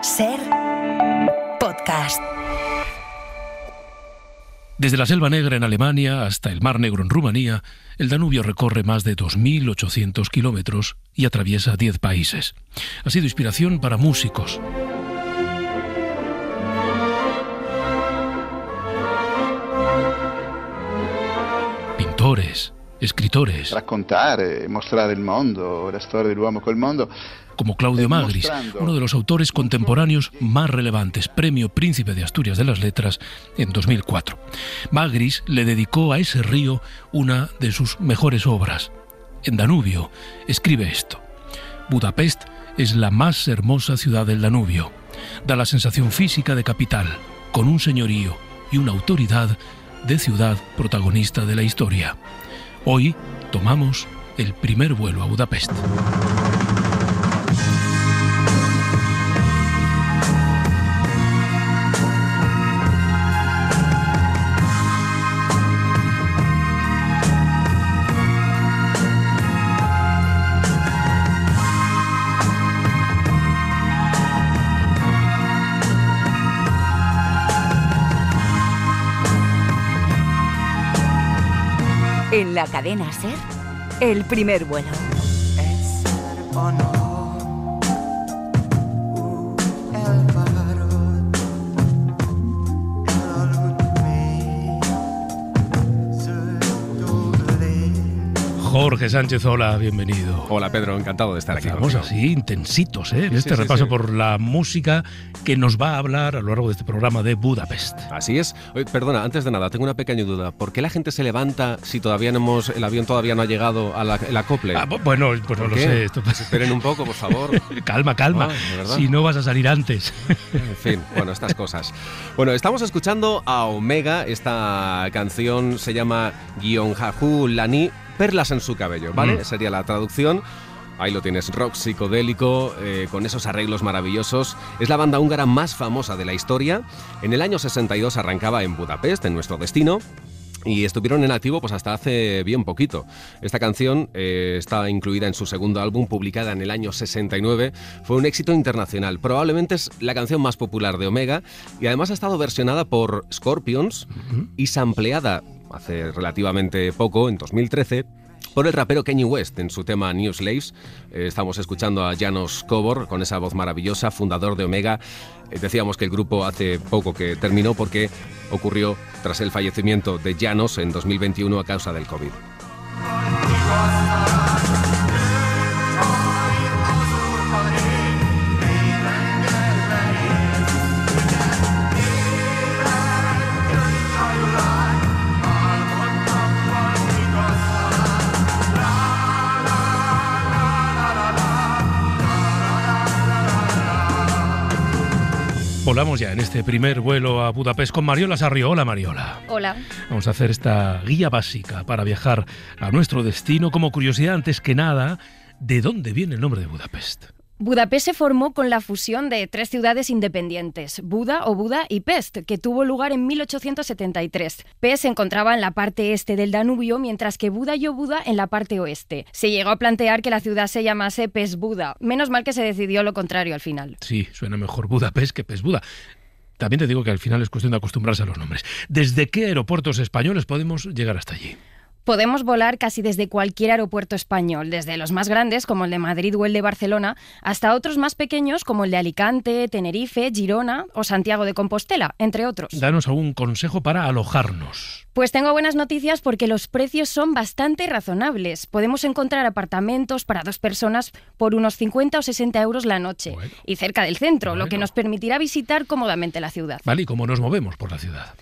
Ser podcast. Desde la Selva Negra en Alemania hasta el Mar Negro en Rumanía, el Danubio recorre más de 2.800 kilómetros y atraviesa 10 países. Ha sido inspiración para músicos, pintores, escritores, raccontare, mostrare il mondo, la storia dell'uomo col mondo, como Claudio Magris, uno de los autores contemporáneos más relevantes, Premio Príncipe de Asturias de las Letras en 2004. Magris le dedicó a ese río una de sus mejores obras. En Danubio escribe esto: Budapest es la más hermosa ciudad del Danubio. Da la sensación física de capital, con un señorío y una autoridad de ciudad protagonista de la historia. Hoy tomamos el primer vuelo a Budapest. En la cadena SER, el primer vuelo. Jorge Sánchez, hola, bienvenido. Hola Pedro, encantado de estar aquí. Estamos así, intensitos, en este repaso por la música que nos va a hablar a lo largo de este programa de Budapest. Así es. Oye, perdona, antes de nada, tengo una pequeña duda. ¿Por qué la gente se levanta si todavía no el avión todavía no ha llegado a el acople? Bueno, pues no lo sé. Esperen un poco, por favor. Calma. Si no vas a salir antes. En fin, bueno, estas cosas. Bueno, estamos escuchando a Omega. Esta canción se llama Gionhahu Lani, Perlas en su cabello, ¿vale? Sería la traducción. Ahí lo tienes, rock psicodélico, con esos arreglos maravillosos. Es la banda húngara más famosa de la historia. En el año 62 arrancaba en Budapest, en nuestro destino, y estuvieron en activo pues hasta hace bien poquito. Esta canción está incluida en su segundo álbum, publicada en el año 69. Fue un éxito internacional. Probablemente es la canción más popular de Omega, y además ha estado versionada por Scorpions y sampleada hace relativamente poco, en 2013, por el rapero Kanye West en su tema New Slaves. Estamos escuchando a János Kobor con esa voz maravillosa, fundador de Omega. Decíamos que el grupo hace poco que terminó porque ocurrió tras el fallecimiento de János en 2021 a causa del COVID. Volamos ya en este primer vuelo a Budapest con Mariola Sarrio. Hola, Mariola. Hola. Vamos a hacer esta guía básica para viajar a nuestro destino. Como curiosidad, antes que nada, ¿de dónde viene el nombre de Budapest? Budapest se formó con la fusión de 3 ciudades independientes, Buda y Pest, que tuvo lugar en 1873. Pest se encontraba en la parte este del Danubio, mientras que Buda en la parte oeste. Se llegó a plantear que la ciudad se llamase Pest-Buda. Menos mal que se decidió lo contrario al final. Sí, suena mejor Budapest que Pest-Buda. También te digo que al final es cuestión de acostumbrarse a los nombres. ¿Desde qué aeropuertos españoles podemos llegar hasta allí? Podemos volar casi desde cualquier aeropuerto español, desde los más grandes como el de Madrid o el de Barcelona, hasta otros más pequeños como el de Alicante, Tenerife, Girona o Santiago de Compostela, entre otros. Danos algún consejo para alojarnos. Pues tengo buenas noticias porque los precios son bastante razonables. Podemos encontrar apartamentos para 2 personas por unos 50 o 60 euros la noche, y cerca del centro, lo que nos permitirá visitar cómodamente la ciudad. Vale, ¿y cómo nos movemos por la ciudad?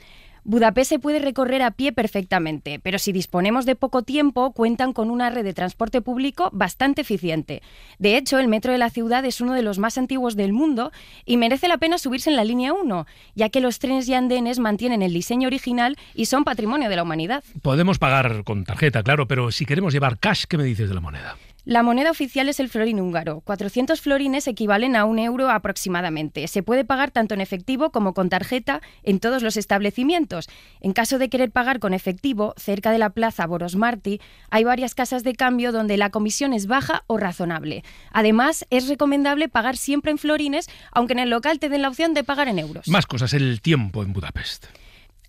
Budapest se puede recorrer a pie perfectamente, pero si disponemos de poco tiempo, cuentan con una red de transporte público bastante eficiente. De hecho, el metro de la ciudad es uno de los más antiguos del mundo y merece la pena subirse en la línea 1, ya que los trenes y andenes mantienen el diseño original y son patrimonio de la humanidad. Podemos pagar con tarjeta, claro, pero si queremos llevar cash, ¿qué me dices de la moneda? La moneda oficial es el florín húngaro. 400 florines equivalen a 1 euro aproximadamente. Se puede pagar tanto en efectivo como con tarjeta en todos los establecimientos. En caso de querer pagar con efectivo, cerca de la plaza Borosmarty, hay varias casas de cambio donde la comisión es baja o razonable. Además, es recomendable pagar siempre en florines, aunque en el local te den la opción de pagar en euros. Más cosas, el tiempo en Budapest.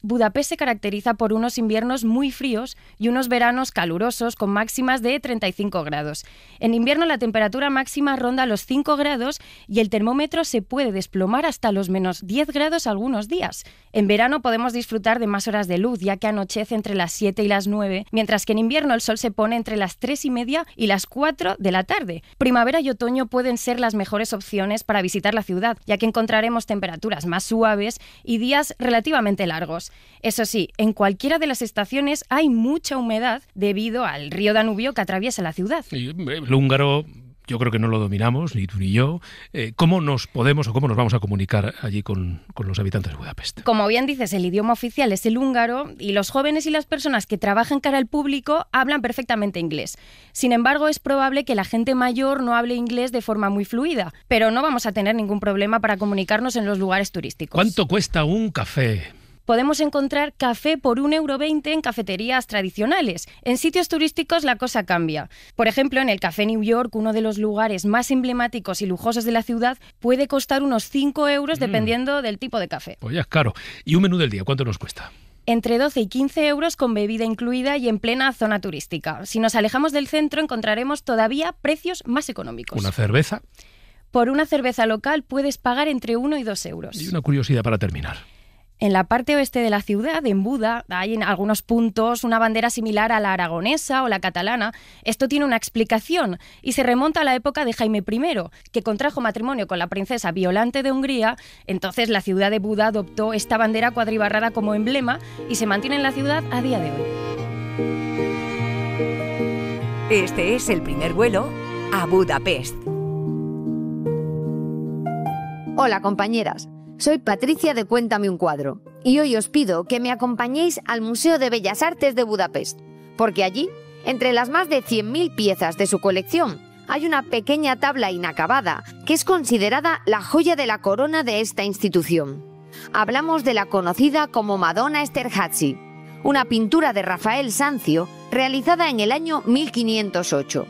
Budapest se caracteriza por unos inviernos muy fríos y unos veranos calurosos con máximas de 35 grados. En invierno la temperatura máxima ronda los 5 grados y el termómetro se puede desplomar hasta los menos 10 grados algunos días. En verano podemos disfrutar de más horas de luz, ya que anochece entre las 7 y las 9, mientras que en invierno el sol se pone entre las 3:30 y las 4 de la tarde. Primavera y otoño pueden ser las mejores opciones para visitar la ciudad, ya que encontraremos temperaturas más suaves y días relativamente largos. Eso sí, en cualquiera de las estaciones hay mucha humedad debido al río Danubio que atraviesa la ciudad. Y el húngaro yo creo que no lo dominamos, ni tú ni yo. ¿Cómo nos podemos o cómo nos vamos a comunicar allí con los habitantes de Budapest? Como bien dices, el idioma oficial es el húngaro y los jóvenes y las personas que trabajan cara al público hablan perfectamente inglés. Sin embargo, es probable que la gente mayor no hable inglés de forma muy fluida, pero no vamos a tener ningún problema para comunicarnos en los lugares turísticos. ¿Cuánto cuesta un café? Podemos encontrar café por 1,20 euro en cafeterías tradicionales. En sitios turísticos la cosa cambia. Por ejemplo, en el Café New York, uno de los lugares más emblemáticos y lujosos de la ciudad, puede costar unos 5 euros dependiendo del tipo de café. Pues ya es caro. ¿Y un menú del día cuánto nos cuesta? Entre 12 y 15 euros con bebida incluida y en plena zona turística. Si nos alejamos del centro encontraremos todavía precios más económicos. ¿Una cerveza? Por una cerveza local puedes pagar entre 1 y 2 euros. Y una curiosidad para terminar. En la parte oeste de la ciudad, en Buda, hay en algunos puntos una bandera similar a la aragonesa o la catalana. Esto tiene una explicación y se remonta a la época de Jaime I, que contrajo matrimonio con la princesa Violante de Hungría. Entonces la ciudad de Buda adoptó esta bandera cuadribarrada como emblema y se mantiene en la ciudad a día de hoy. Este es el primer vuelo a Budapest. Hola compañeras. Soy Patricia de Cuéntame un cuadro y hoy os pido que me acompañéis al Museo de Bellas Artes de Budapest, porque allí, entre las más de 100.000 piezas de su colección, hay una pequeña tabla inacabada que es considerada la joya de la corona de esta institución. Hablamos de la conocida como Madonna Esterházy, una pintura de Rafael Sanzio realizada en el año 1508.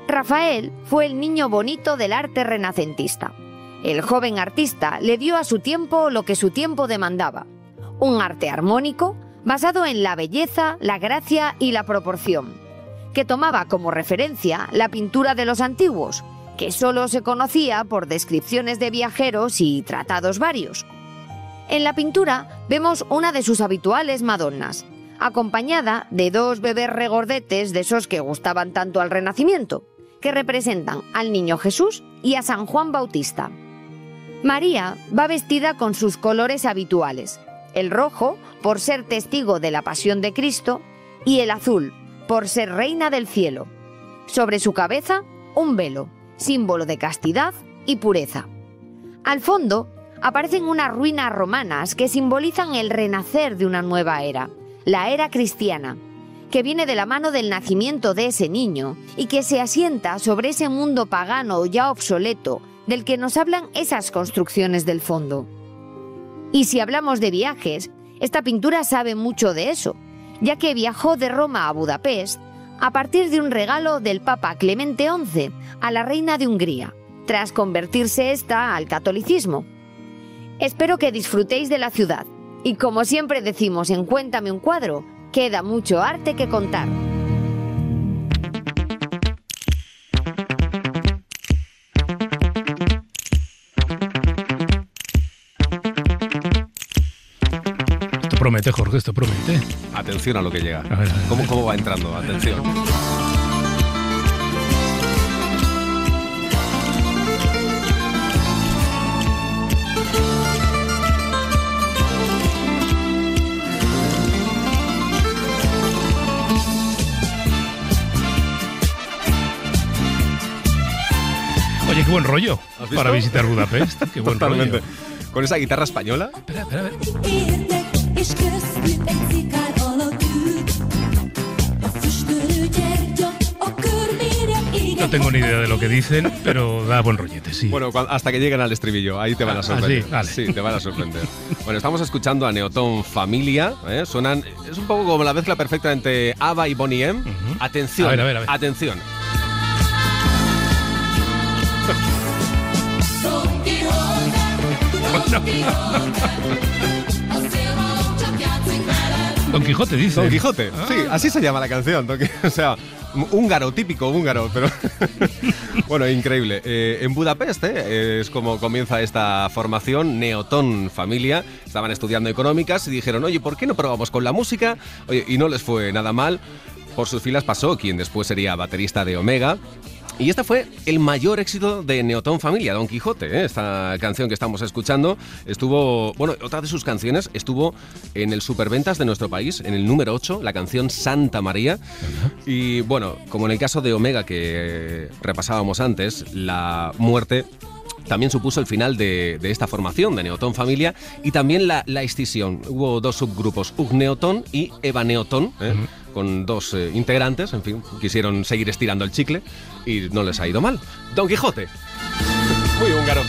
Rafael fue el niño bonito del arte renacentista. El joven artista le dio a su tiempo lo que su tiempo demandaba, un arte armónico basado en la belleza, la gracia y la proporción, que tomaba como referencia la pintura de los antiguos, que solo se conocía por descripciones de viajeros y tratados varios. En la pintura vemos una de sus habituales Madonnas, acompañada de 2 bebés regordetes de esos que gustaban tanto al Renacimiento, que representan al Niño Jesús y a San Juan Bautista. María va vestida con sus colores habituales, el rojo por ser testigo de la pasión de Cristo y el azul por ser reina del cielo. Sobre su cabeza, un velo, símbolo de castidad y pureza. Al fondo aparecen unas ruinas romanas que simbolizan el renacer de una nueva era, la era cristiana, que viene de la mano del nacimiento de ese niño y que se asienta sobre ese mundo pagano ya obsoleto del que nos hablan esas construcciones del fondo. Y si hablamos de viajes, esta pintura sabe mucho de eso, ya que viajó de Roma a Budapest a partir de un regalo del Papa Clemente XI a la reina de Hungría, tras convertirse esta al catolicismo. Espero que disfrutéis de la ciudad, y como siempre decimos en Cuéntame un cuadro, queda mucho arte que contar. Promete, Jorge, esto promete. Atención a lo que llega. A ver. ¿Cómo va entrando? Atención. Oye, qué buen rollo para visitar Budapest. Qué buen Totalmente. rollo. Con esa guitarra española. Espera, a ver. És köztük egy szikár alakű. A füstölő gyertya, a körméreg ég No tengo ni idea de lo que dicen, pero da buen rollete, sí. Bueno, hasta que lleguen al estribillo, ahí te van a sorprender. Sí, vale. Sí, te van a sorprender. Bueno, estamos escuchando a Neotón Familia, suenan, es un poco como la mezcla perfecta entre ABBA y Boney M. Atención, A ver. atención. Don Quijote dice. Don Quijote, sí, así se llama la canción. O sea, húngaro, típico húngaro, pero bueno, increíble. En Budapest es como comienza esta formación, Neotón Familia. Estaban estudiando económicas y dijeron, oye, ¿por qué no probamos con la música? Oye, y no les fue nada mal. Por sus filas pasó quien después sería baterista de Omega. Y este fue el mayor éxito de Neotón Familia, Don Quijote. Esta canción que estamos escuchando estuvo, bueno, otra de sus canciones estuvo en el superventas de nuestro país, en el número 8, la canción Santa María. Y bueno, como en el caso de Omega que repasábamos antes, la muerte también supuso el final de esta formación de Neotón Familia y también la escisión. Hubo dos subgrupos, Ugneotón y Evaneotón, con dos integrantes, en fin, quisieron seguir estirando el chicle y no les ha ido mal. Don Quijote. Muy húngaro.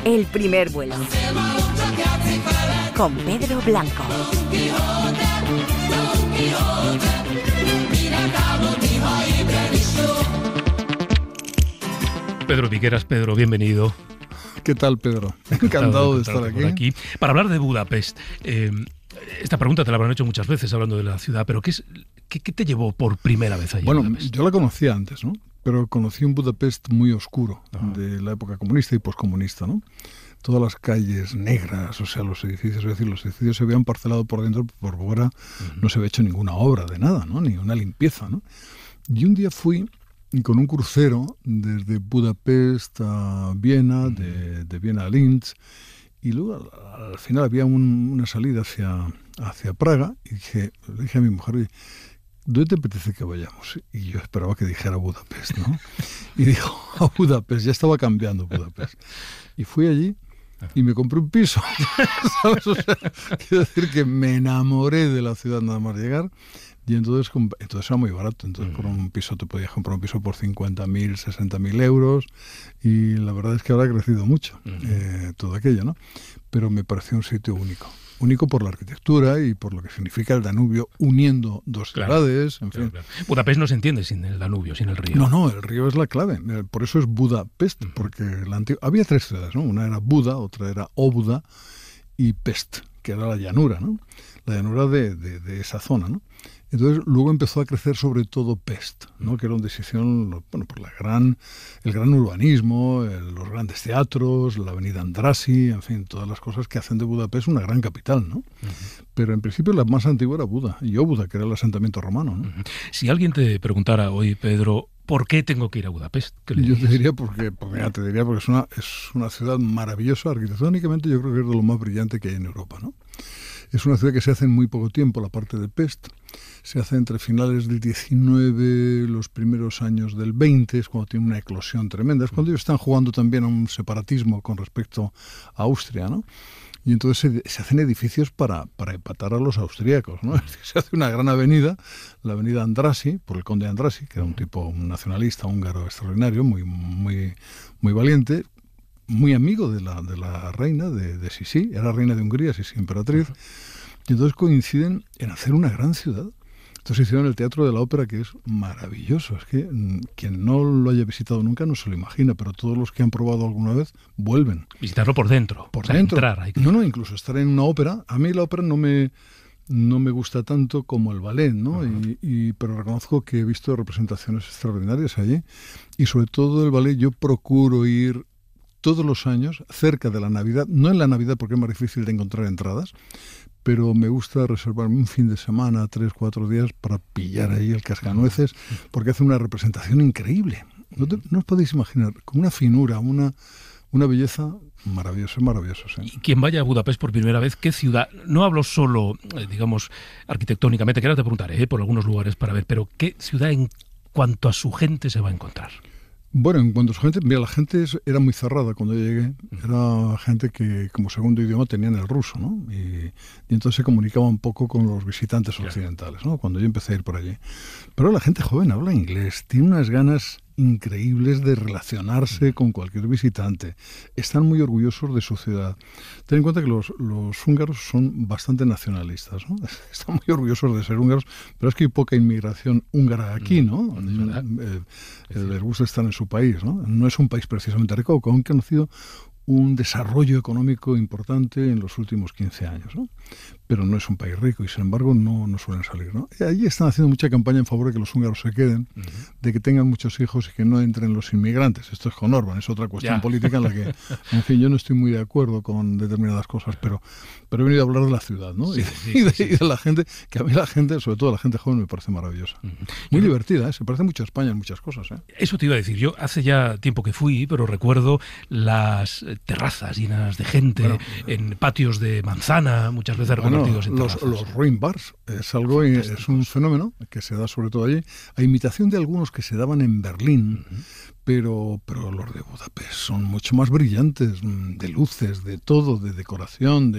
El primer vuelo. Con Pedro Blanco. Pedro Piqueras, Pedro, bienvenido. ¿Qué tal, Pedro? Encantado de estar aquí. Para hablar de Budapest, esta pregunta te la habrán hecho muchas veces hablando de la ciudad, pero ¿qué te llevó por primera vez allí? Bueno, yo la conocía antes, ¿no? Pero conocí un Budapest muy oscuro, de la época comunista y poscomunista, ¿no? Todas las calles negras, o sea, los edificios, es decir, los edificios se habían parcelado por dentro, por fuera no se había hecho ninguna obra de nada, ¿no? Ni una limpieza, ¿no? Y un día fui con un crucero desde Budapest a Viena, de Viena a Linz, y luego al final había una salida hacia Praga, y le dije a mi mujer, oye, ¿dónde te apetece que vayamos? Y yo esperaba que dijera Budapest, ¿no? Y dijo, a Budapest, ya estaba cambiando Budapest. Y fui allí y me compré un piso, ¿sabes? O sea, quiero decir que me enamoré de la ciudad nada más llegar. Y entonces era muy barato. Entonces por un piso te podías comprar un piso por 50.000, 60.000 euros. Y la verdad es que ahora ha crecido mucho todo aquello, ¿no? Pero me pareció un sitio único. Único por la arquitectura y por lo que significa el Danubio uniendo dos ciudades. En fin. Claro. Budapest no se entiende sin el Danubio, sin el río. No, el río es la clave. Por eso es Budapest, porque había tres ciudades, ¿no? Una era Buda, otra era Óbuda y Pest, que era la llanura, ¿no? La llanura de esa zona, ¿no? Entonces luego empezó a crecer sobre todo Pest, ¿no? Que era donde se hicieron por el gran urbanismo, los grandes teatros, la avenida Andrássy, en fin, todas las cosas que hacen de Budapest una gran capital, ¿no? Pero en principio la más antigua era Buda, y Óbuda, que era el asentamiento romano, ¿no? Si alguien te preguntara hoy, Pedro, ¿por qué tengo que ir a Budapest? Yo te diría porque es una ciudad maravillosa, arquitectónicamente yo creo que es de lo más brillante que hay en Europa, ¿no? Es una ciudad que se hace en muy poco tiempo, la parte de Pest. Se hace entre finales del 19, los primeros años del 20, es cuando tiene una eclosión tremenda. Es cuando ellos están jugando también a un separatismo con respecto a Austria, ¿no? Y entonces se hacen edificios para empatar a los austríacos, ¿no? Se hace una gran avenida, la avenida Andrássy, por el conde Andrássy, que era un nacionalista húngaro extraordinario, muy, muy, muy valiente, muy amigo de la reina de Sisi, era reina de Hungría, Sisi emperatriz, y entonces coinciden en hacer una gran ciudad. Entonces hicieron el Teatro de la Ópera, que es maravilloso. Es que quien no lo haya visitado nunca no se lo imagina, pero todos los que han probado alguna vez vuelven. Visitarlo por dentro. Por dentro. Entrar. No, incluso estar en una ópera. A mí la ópera no me gusta tanto como el ballet, ¿no? Pero reconozco que he visto representaciones extraordinarias allí. Y sobre todo el ballet yo procuro ir todos los años, cerca de la Navidad, no en la Navidad porque es más difícil de encontrar entradas, pero me gusta reservarme un fin de semana, 3-4 días, para pillar ahí el cascanueces, porque hace una representación increíble. No os podéis imaginar, con una finura, una belleza maravillosa, sí. Y quien vaya a Budapest por primera vez, ¿qué ciudad? No hablo solo, digamos, arquitectónicamente, que ahora te preguntaré por algunos lugares para ver, pero ¿qué ciudad en cuanto a su gente se va a encontrar? Bueno, en cuanto a su gente, mira, la gente era muy cerrada cuando yo llegué. Era gente que como segundo idioma tenían el ruso, ¿no? Y entonces se comunicaba un poco con los visitantes occidentales, ¿no? Cuando yo empecé a ir por allí. Pero la gente joven habla inglés, tiene unas ganas increíbles de relacionarse con cualquier visitante. Están muy orgullosos de su ciudad. Ten en cuenta que los húngaros son bastante nacionalistas, ¿no? Están muy orgullosos de ser húngaros, pero es que hay poca inmigración húngara aquí, ¿no? Les gusta estar en su país, ¿no? No es un país precisamente rico, aunque han conocido un desarrollo económico importante en los últimos 15 años, ¿no? Pero no es un país rico y, sin embargo, no suelen salir, ¿no? Y allí están haciendo mucha campaña en favor de que los húngaros se queden, de que tengan muchos hijos y que no entren los inmigrantes. Esto es con Orbán, es otra cuestión política en la que, en fin, yo no estoy muy de acuerdo con determinadas cosas, pero he venido a hablar de la ciudad, ¿no? Y de la gente, que a mí la gente, sobre todo la gente joven, me parece maravillosa. Muy divertida, ¿eh? Se parece mucho a España en muchas cosas, ¿eh? Eso te iba a decir. Yo hace ya tiempo que fui, pero recuerdo las terrazas llenas de gente, en patios de manzana, muchas veces reconvertidos en terrazas. Los ruin bars es algo, es un fenómeno que se da sobre todo allí, a imitación de algunos que se daban en Berlín, pero los de Budapest son mucho más brillantes, de luces, de todo, de decoración,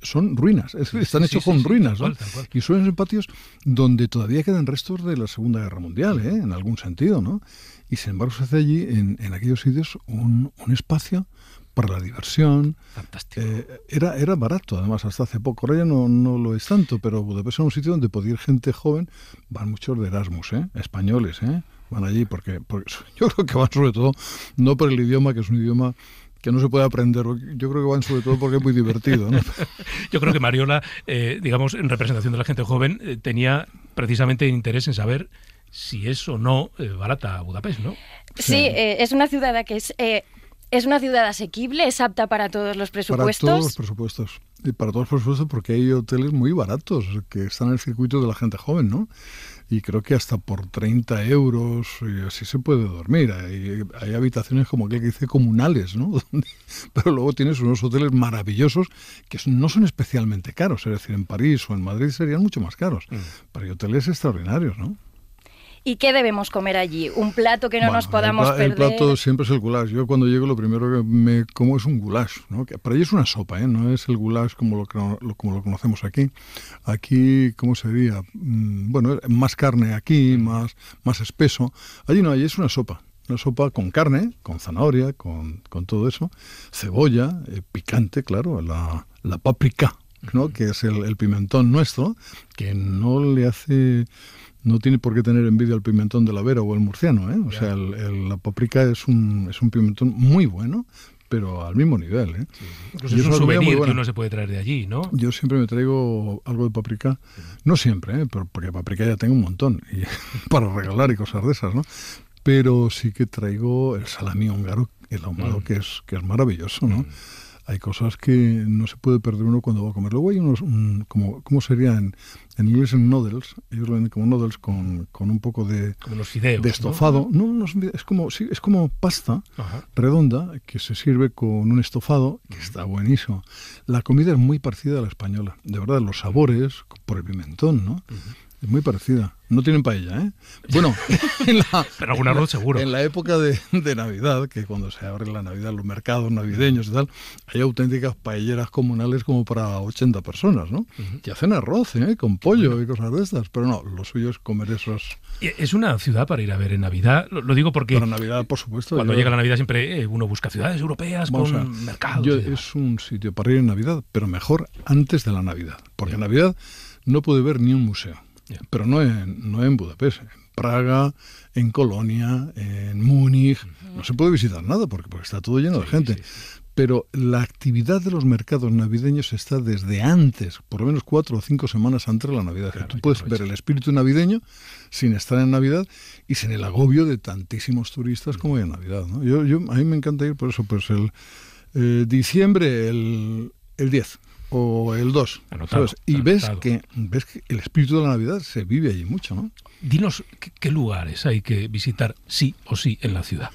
son ruinas, están hechos con ruinas, ¿no? Tal cual. Y son en patios donde todavía quedan restos de la Segunda Guerra Mundial, en algún sentido, ¿no? Y sin embargo se hace allí, en aquellos sitios, un espacio para la diversión. Fantástico. Era barato, además, hasta hace poco. Ahora ya no lo es tanto, pero Budapest es un sitio donde podía ir gente joven. Van muchos de Erasmus, españoles, van allí porque yo creo que van sobre todo, no por el idioma, que es un idioma que no se puede aprender. Yo creo que van sobre todo porque es muy divertido, ¿no? Yo creo que Mariola, digamos, en representación de la gente joven, tenía precisamente interés en saber si es o no barata Budapest, ¿no? Sí, es una ciudad que es una ciudad asequible, es apta para todos los presupuestos. Para todos los presupuestos. Y para todos los presupuestos, porque hay hoteles muy baratos que están en el circuito de la gente joven, ¿no? Y creo que hasta por 30 euros y así se puede dormir. Hay habitaciones como aquel que dice comunales, ¿no? Pero luego tienes unos hoteles maravillosos que no son especialmente caros. Es decir, en París o en Madrid serían mucho más caros. Pero hay hoteles extraordinarios, ¿no? ¿Y qué debemos comer allí? Un plato que no nos podamos perder. El plato siempre es el goulash. Yo cuando llego lo primero que me como es un goulash, ¿no? Que para ellos es una sopa, no es el goulash como lo conocemos aquí. Aquí, ¿cómo sería? Bueno, más carne aquí, más espeso. Allí no, allí es una sopa. Una sopa con carne, con zanahoria, con todo eso. Cebolla, picante, claro, la páprica, ¿no? Que es el pimentón nuestro, que no tiene por qué tener envidia al pimentón de la Vera o el murciano, ¿eh? O sea, la páprica es un pimentón muy bueno, pero al mismo nivel, ¿eh? Sí. Incluso es un souvenir que uno se puede traer de allí, ¿no? Yo siempre me traigo algo de páprica, no siempre, pero porque páprica ya tengo un montón, y para regalar y cosas de esas, ¿no? Pero sí que traigo el salami húngaro, el ahumado, que es maravilloso, ¿no? Hay cosas que no se puede perder uno cuando va a comer. Luego hay unos, ¿cómo sería en inglés? En noodles. Ellos lo venden como noodles con un poco de, como los fideos, de estofado. No, es como pasta redonda que se sirve con un estofado que está buenísimo. La comida es muy parecida a la española. De verdad, los sabores, por el pimentón, ¿no? Es muy parecida. No tienen paella, ¿eh? Bueno, pero algún arroz seguro. En la época de Navidad, que cuando se abre la Navidad, los mercados navideños y tal, hay auténticas paelleras comunales como para 80 personas, ¿no? Y hacen arroz, con pollo y cosas de estas. Pero no, lo suyo es comer esos... Es una ciudad para ir a ver en Navidad. Lo digo porque... Para Navidad, por supuesto. Cuando llega la Navidad siempre uno busca ciudades europeas con mercados. Es un sitio para ir en Navidad, pero mejor antes de la Navidad. Porque en Navidad no puede ver ni un museo. Pero no en Budapest, en Praga, en Colonia, en Múnich, no se puede visitar nada porque está todo lleno de gente. Pero la actividad de los mercados navideños está desde antes, por lo menos 4 o 5 semanas antes de la Navidad. Claro, tú puedes ver el espíritu navideño sin estar en Navidad y sin el agobio de tantísimos turistas como hay en Navidad, ¿no? A mí me encanta ir por eso, pues el diciembre, el 10. O el 2, anotado, ¿sabes? Y ves que el espíritu de la Navidad se vive allí mucho, ¿no? Dinos qué lugares hay que visitar sí o sí en la ciudad.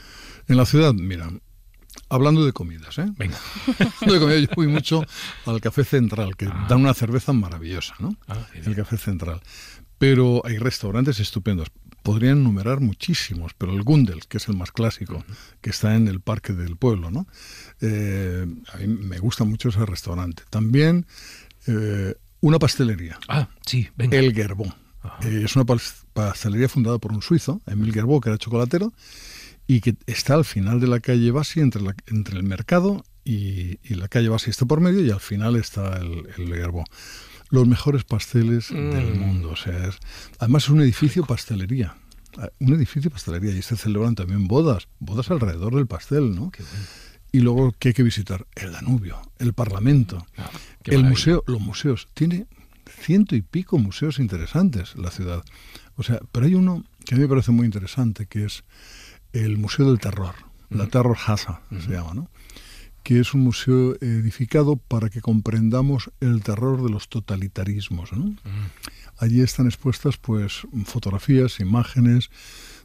En la ciudad, mira, hablando de comidas, Venga. Hablando de comida, yo fui mucho al Café Central, que dan una cerveza maravillosa, ¿no? El Café Central. Pero hay restaurantes estupendos. podría enumerar muchísimos, pero el Gundel, que es el más clásico, que está en el Parque del Pueblo, ¿no? A mí me gusta mucho ese restaurante. También una pastelería. Ah, sí, venga. El Gerbeau. Es una pastelería fundada por un suizo, Émile Gerbeau, que era chocolatero, y que está al final de la calle Bassi, entre el mercado y la calle Bassi está por medio, y al final está el Gerbeau. Los mejores pasteles del mundo. O sea, además es un edificio pastelería. Un edificio pastelería. Y se celebran también bodas alrededor del pastel, ¿no? Qué bueno. Y luego, ¿qué hay que visitar? El Danubio, el Parlamento, el museo, los museos. Tiene 100 y pico museos interesantes la ciudad. O sea, pero hay uno que a mí me parece muy interesante, que es el Museo del Terror, la Terrorhasa se llama, ¿no? Que es un museo edificado para que comprendamos el terror de los totalitarismos, ¿no? Allí están expuestas pues fotografías, imágenes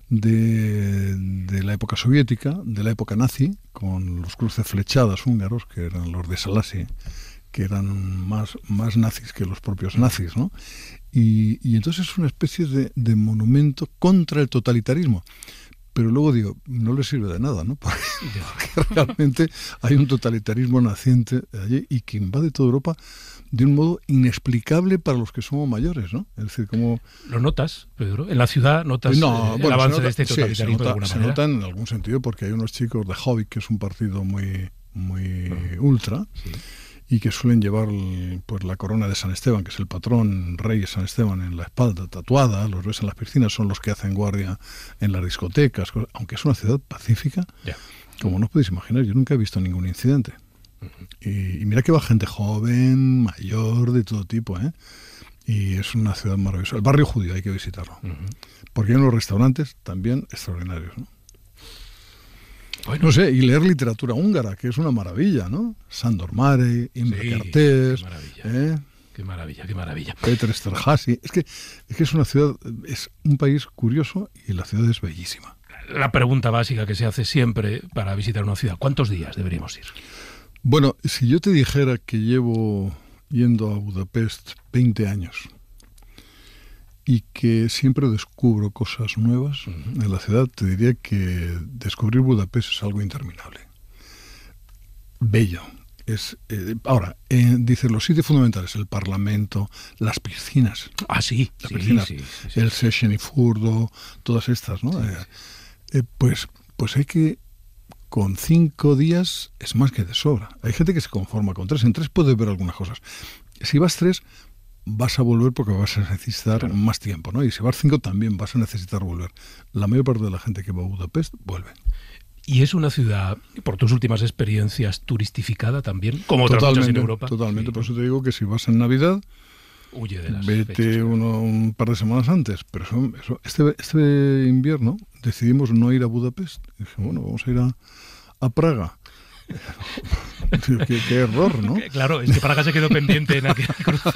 de la época soviética, de la época nazi, con los cruces flechadas húngaros, que eran los de Salassi, que eran más nazis que los propios nazis, ¿no? Y entonces es una especie de monumento contra el totalitarismo. Pero luego digo, no le sirve de nada, ¿no? Porque realmente hay un totalitarismo naciente allí y que invade toda Europa de un modo inexplicable para los que somos mayores, ¿no? Es decir, como... ¿Lo notas, Pedro? ¿En la ciudad notas el avance de este totalitarismo de alguna manera? Se nota en algún sentido, porque hay unos chicos de Jobbik, que es un partido muy ultra, y que suelen llevar pues la corona de San Esteban, que es el patrón rey de San Esteban, en la espalda tatuada. Los ves en las piscinas, son los que hacen guardia en las discotecas, aunque es una ciudad pacífica, como no os podéis imaginar. Yo nunca he visto ningún incidente. Y mira que va gente joven, mayor, de todo tipo, ¿eh? Y es una ciudad maravillosa. El barrio judío hay que visitarlo, porque hay unos restaurantes también extraordinarios, ¿no? Bueno, no sé, y leer literatura húngara, que es una maravilla, ¿no? Sándor Márai, Imre Kertész. Qué maravilla. Qué maravilla, qué maravilla. Péter Esterházy. Es que es una ciudad, es un país curioso y la ciudad es bellísima. La pregunta básica que se hace siempre para visitar una ciudad, ¿cuántos días deberíamos ir? Bueno, si yo te dijera que llevo yendo a Budapest 20 años y que siempre descubro cosas nuevas en la ciudad, te diría que descubrir Budapest es algo interminable. Bello. Ahora, dice los sitios fundamentales, el Parlamento, las piscinas. Ah, sí. Las piscinas, el Széchenyi-Furdo, todas estas, ¿no? Pues hay que... Con 5 días es más que de sobra. Hay gente que se conforma con 3. En 3 puedes ver algunas cosas. Si vas 3, vas a volver porque vas a necesitar más tiempo, ¿no? Y si vas 5 también vas a necesitar volver. La mayor parte de la gente que va a Budapest vuelve. ¿Y es una ciudad, por tus últimas experiencias, turistificada también? Como otras muchas en Europa. Totalmente. Por eso te digo que si vas en Navidad, huye de las vete fechas, un par de semanas antes. Pero este invierno decidimos no ir a Budapest. Y dije, bueno, vamos a ir a Praga. qué error, ¿no? Claro, es que Praga se quedó pendiente en aquel cruce.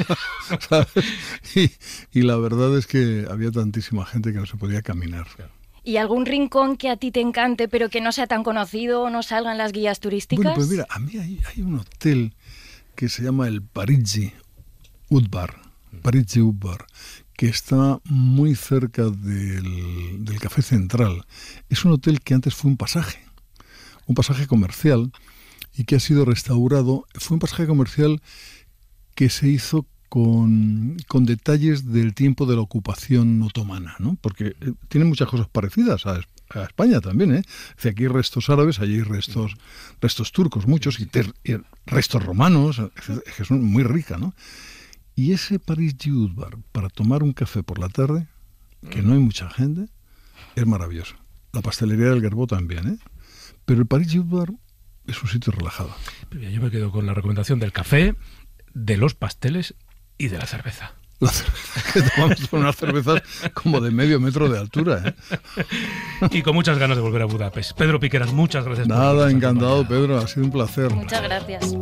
Y la verdad es que había tantísima gente que no se podía caminar. Claro. ¿Y algún rincón que a ti te encante pero que no sea tan conocido o no salga en las guías turísticas? Bueno, pues mira, a mí hay un hotel que se llama el Parigi Udvar, que está muy cerca del Café Central. Es un hotel que antes fue un pasaje comercial y que ha sido restaurado. Fue un pasaje comercial que se hizo con detalles del tiempo de la ocupación otomana, ¿no? Porque tiene muchas cosas parecidas a España también, ¿eh? O sea, aquí hay restos árabes, allí hay restos turcos, muchos, y restos romanos, es que son muy ricas, ¿no? Y ese Parigi Udvar, para tomar un café por la tarde, que no hay mucha gente, es maravilloso. La pastelería del Gerbeau también, ¿eh? Pero el Parigi Udvar es un sitio relajado. Yo me quedo con la recomendación del café, de los pasteles y de la cerveza. La cerveza, que tomamos con unas cervezas como de medio metro de altura, ¿eh? Y con muchas ganas de volver a Budapest. Pedro Piqueras, muchas gracias. Nada, encantado, Pedro, ha sido un placer. Muchas gracias.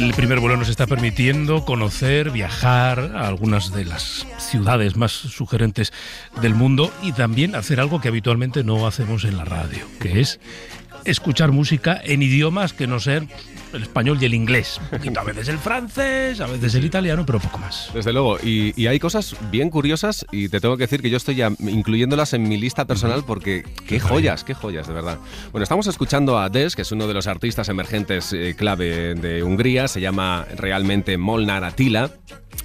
El primer vuelo nos está permitiendo conocer, viajar a algunas de las ciudades más sugerentes del mundo y también hacer algo que habitualmente no hacemos en la radio, que es escuchar música en idiomas que no sean el español y el inglés. Un poquito, a veces el francés, a veces el italiano, pero poco más. Desde luego, y hay cosas bien curiosas y te tengo que decir que yo estoy ya incluyéndolas en mi lista personal porque qué joyas, de verdad. Bueno, estamos escuchando a Des, que es uno de los artistas emergentes clave de Hungría, se llama realmente Molnár Attila.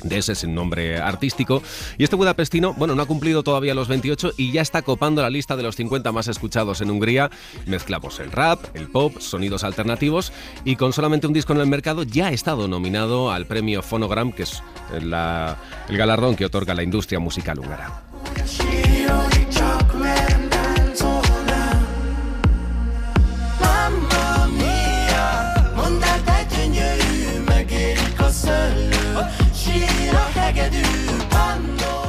Des es un nombre artístico. Y este budapestino, bueno, no ha cumplido todavía los 28 y ya está copando la lista de los 50 más escuchados en Hungría. Mezclamos el rap, el pop, sonidos alternativos y con solamente un disco en el mercado ya ha estado nominado al premio Phonogram, que es el galardón que otorga la industria musical húngara.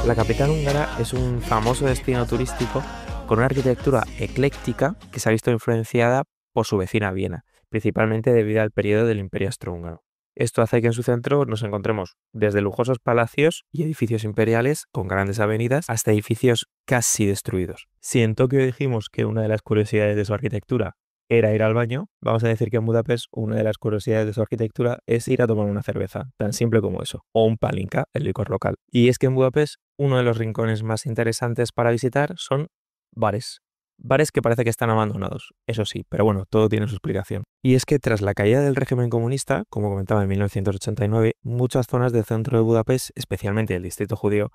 La capital húngara es un famoso destino turístico con una arquitectura ecléctica que se ha visto influenciada por su vecina Viena, principalmente debido al periodo del Imperio Austrohúngaro. Esto hace que en su centro nos encontremos desde lujosos palacios y edificios imperiales con grandes avenidas hasta edificios casi destruidos. Si en Tokio dijimos que una de las curiosidades de su arquitectura era ir al baño, vamos a decir que en Budapest una de las curiosidades de su arquitectura es ir a tomar una cerveza, tan simple como eso, o un palinka, el licor local. Y es que en Budapest uno de los rincones más interesantes para visitar son bares. Bares que parece que están abandonados, eso sí, pero bueno, todo tiene su explicación. Y es que tras la caída del régimen comunista, como comentaba en 1989, muchas zonas del centro de Budapest, especialmente el distrito judío,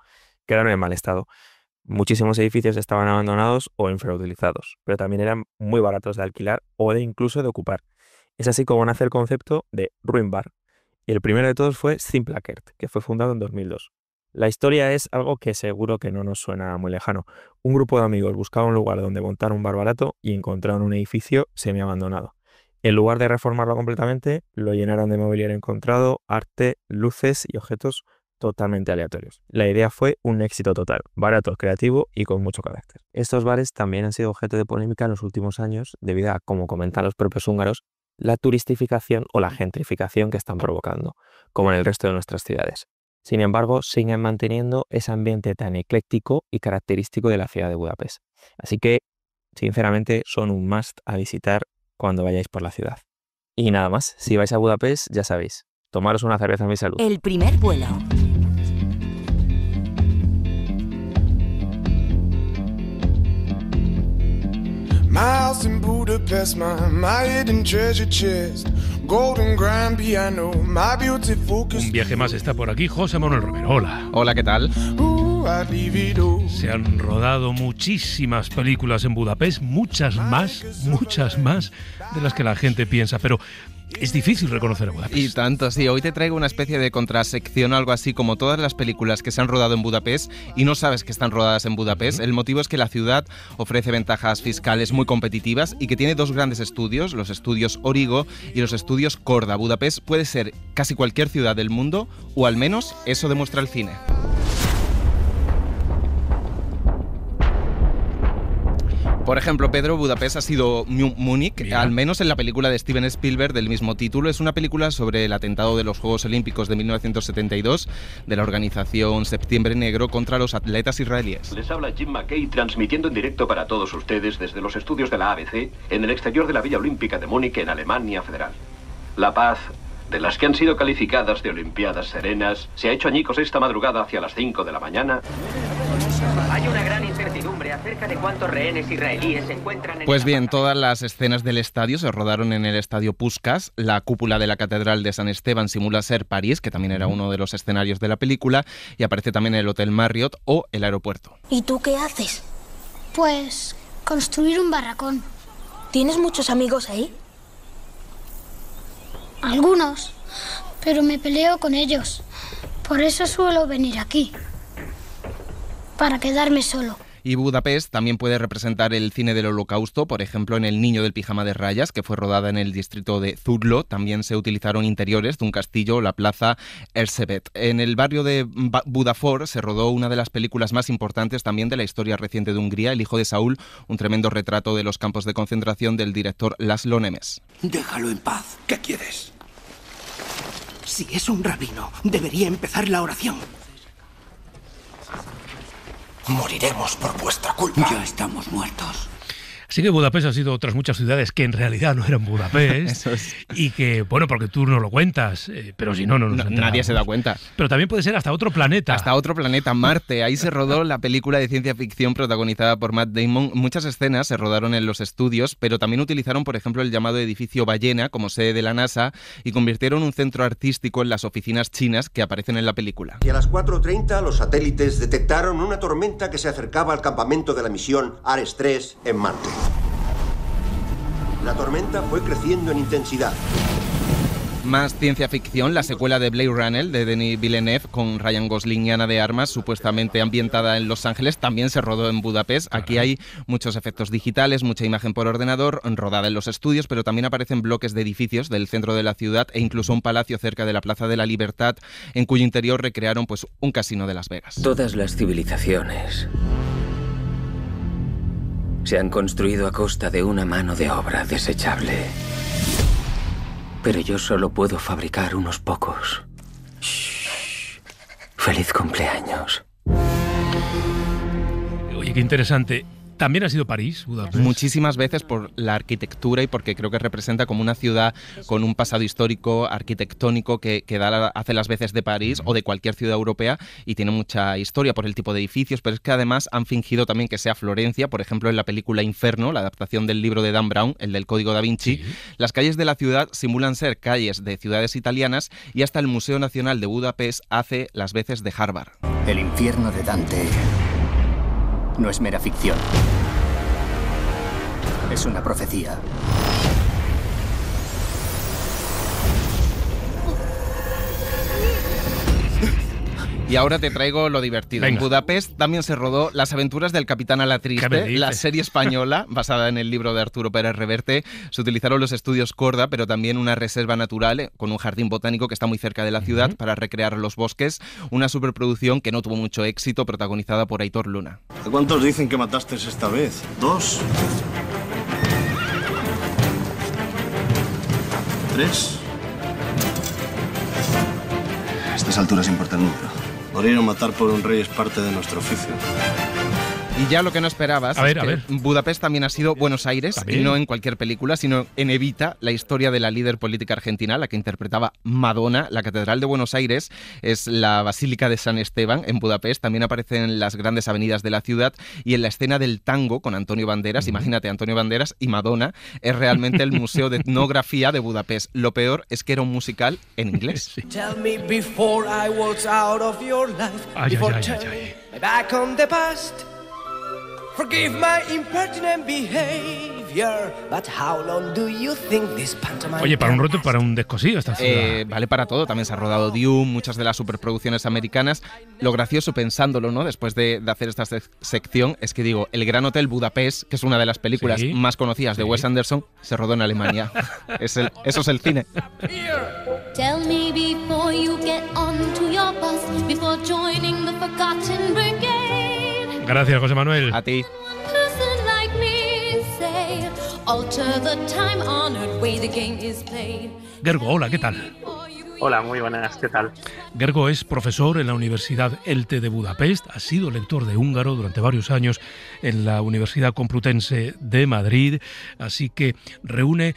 quedaron en mal estado. Muchísimos edificios estaban abandonados o infrautilizados, pero también eran muy baratos de alquilar o de incluso de ocupar. Es así como nace el concepto de Ruin Bar. Y el primero de todos fue Simplakert, que fue fundado en 2002. La historia es algo que seguro que no nos suena muy lejano. Un grupo de amigos buscaba un lugar donde montar un bar barato y encontraron un edificio semiabandonado. En lugar de reformarlo completamente, lo llenaron de mobiliario encontrado, arte, luces y objetos totalmente aleatorios. La idea fue un éxito total, barato, creativo y con mucho carácter. Estos bares también han sido objeto de polémica en los últimos años debido a, como comentan los propios húngaros, la turistificación o la gentrificación que están provocando, como en el resto de nuestras ciudades. Sin embargo, siguen manteniendo ese ambiente tan ecléctico y característico de la ciudad de Budapest. Así que, sinceramente, son un must a visitar cuando vayáis por la ciudad. Y nada más, si vais a Budapest, ya sabéis, tomaros una cerveza en mi salud. El primer vuelo. My house in Budapest, my hidden treasure chest, golden grand piano, my beauty focus. Un viaje más está por aquí, José Manuel Romero. Hola. Hola, ¿qué tal? Se han rodado muchísimas películas en Budapest, muchas más de las que la gente piensa, pero es difícil reconocer a Budapest. Y tanto, sí. Hoy te traigo una especie de contrasección, algo así como todas las películas que se han rodado en Budapest y no sabes que están rodadas en Budapest. El motivo es que la ciudad ofrece ventajas fiscales muy competitivas y que tiene dos grandes estudios, los estudios Origo y los estudios Korda. Budapest puede ser casi cualquier ciudad del mundo, o al menos eso demuestra el cine. Por ejemplo, Pedro, Budapest ha sido Múnich, Mira. al menos en la película de Steven Spielberg del mismo título. Es una película sobre el atentado de los Juegos Olímpicos de 1972 de la organización Septiembre Negro contra los atletas israelíes. Les habla Jim McKay transmitiendo en directo para todos ustedes desde los estudios de la ABC en el exterior de la Villa Olímpica de Múnich en Alemania Federal. La paz, de las que han sido calificadas de Olimpiadas serenas, se ha hecho añicos esta madrugada hacia las 5 de la mañana. Hay una gran incertidumbre acerca de cuántos rehenes israelíes se encuentran en... Pues bien, todas las escenas del estadio se rodaron en el estadio Puskás. La cúpula de la Catedral de San Esteban simula ser París, que también era uno de los escenarios de la película, y aparece también el Hotel Marriott o el aeropuerto. ¿Y tú qué haces? Pues construir un barracón. ¿Tienes muchos amigos ahí? Algunos, pero me peleo con ellos. Por eso suelo venir aquí, para quedarme solo. Y Budapest también puede representar el cine del Holocausto, por ejemplo en El niño del pijama de rayas, que fue rodada en el distrito de Zudlo. También se utilizaron interiores de un castillo, la plaza Erzsébet. En el barrio de Budafor se rodó una de las películas más importantes también de la historia reciente de Hungría, El hijo de Saúl, un tremendo retrato de los campos de concentración del director László Nemes. Déjalo en paz. ¿Qué quieres? Si es un rabino, debería empezar la oración. Moriremos por vuestra culpa. Ya estamos muertos. Así que Budapest ha sido otras muchas ciudades que en realidad no eran Budapest y que, bueno, porque tú no lo cuentas, pero si no, no nos enteramos. Nadie se da cuenta. Pero también puede ser hasta otro planeta. Hasta otro planeta, Marte. Ahí se rodó la película de ciencia ficción protagonizada por Matt Damon. Muchas escenas se rodaron en los estudios, pero también utilizaron, por ejemplo, el llamado edificio Ballena como sede de la NASA y convirtieron un centro artístico en las oficinas chinas que aparecen en la película. Y a las 4:30 los satélites detectaron una tormenta que se acercaba al campamento de la misión Ares 3 en Marte. La tormenta fue creciendo en intensidad. Más ciencia ficción, la secuela de Blade Runner de Denis Villeneuve con Ryan Gosling y Ana de Armas, supuestamente ambientada en Los Ángeles, también se rodó en Budapest. Aquí hay muchos efectos digitales, mucha imagen por ordenador, rodada en los estudios, pero también aparecen bloques de edificios del centro de la ciudad e incluso un palacio cerca de la Plaza de la Libertad, en cuyo interior recrearon pues un casino de Las Vegas. Todas las civilizaciones se han construido a costa de una mano de obra desechable. Pero yo solo puedo fabricar unos pocos. Shh. ¡Feliz cumpleaños! Oye, qué interesante. También ha sido París, Budapest. Muchísimas veces por la arquitectura y porque creo que representa como una ciudad con un pasado histórico, arquitectónico, que hace las veces de París o de cualquier ciudad europea y tiene mucha historia por el tipo de edificios, pero es que además han fingido también que sea Florencia, por ejemplo en la película Inferno, la adaptación del libro de Dan Brown, el del Código da Vinci. Sí. Las calles de la ciudad simulan ser calles de ciudades italianas y hasta el Museo Nacional de Budapest hace las veces de Harvard. El infierno de Dante no es mera ficción. Es una profecía. Y ahora te traigo lo divertido. Venga. En Budapest también se rodó Las aventuras del Capitán Alatriste, la serie española basada en el libro de Arturo Pérez Reverte. Se utilizaron los estudios Korda, pero también una reserva natural con un jardín botánico que está muy cerca de la ciudad para recrear los bosques. Una superproducción que no tuvo mucho éxito, protagonizada por Aitor Luna. ¿Cuántos dicen que mataste esta vez? ¿2? ¿3? A estas alturas importa el número. Morir o matar por un rey es parte de nuestro oficio. Y ya lo que no esperabas, a ver. Budapest también ha sido Buenos Aires, ¿también? Y no en cualquier película, sino en Evita, la historia de la líder política argentina, la que interpretaba Madonna. La Catedral de Buenos Aires es la Basílica de San Esteban en Budapest, también aparece en las grandes avenidas de la ciudad y en la escena del tango con Antonio Banderas. Imagínate, Antonio Banderas y Madonna, es realmente el Museo de Etnografía de Budapest. Lo peor es que era un musical en inglés. Sí. Tell me before I walk out of your life, before turning my back on the past. Forgive my impertinent behavior, but how long do you think this pantomime? Oye, para un roto y para un descosido esta ciudad. Vale para todo, también se ha rodado Dune, muchas de las superproducciones americanas. Lo gracioso pensándolo, ¿no? Después de hacer esta sección, es que digo, El Gran Hotel Budapest, que es una de las películas más conocidas de Wes Anderson, se rodó en Alemania. Eso es el cine. Tell me before you get onto your bus, before joining the forgotten brigade. Gracias, José Manuel. A ti. Gergo, hola, ¿qué tal? Hola, muy buenas, ¿qué tal? Gergo es profesor en la Universidad ELTE de Budapest, ha sido lector de húngaro durante varios años en la Universidad Complutense de Madrid, así que reúne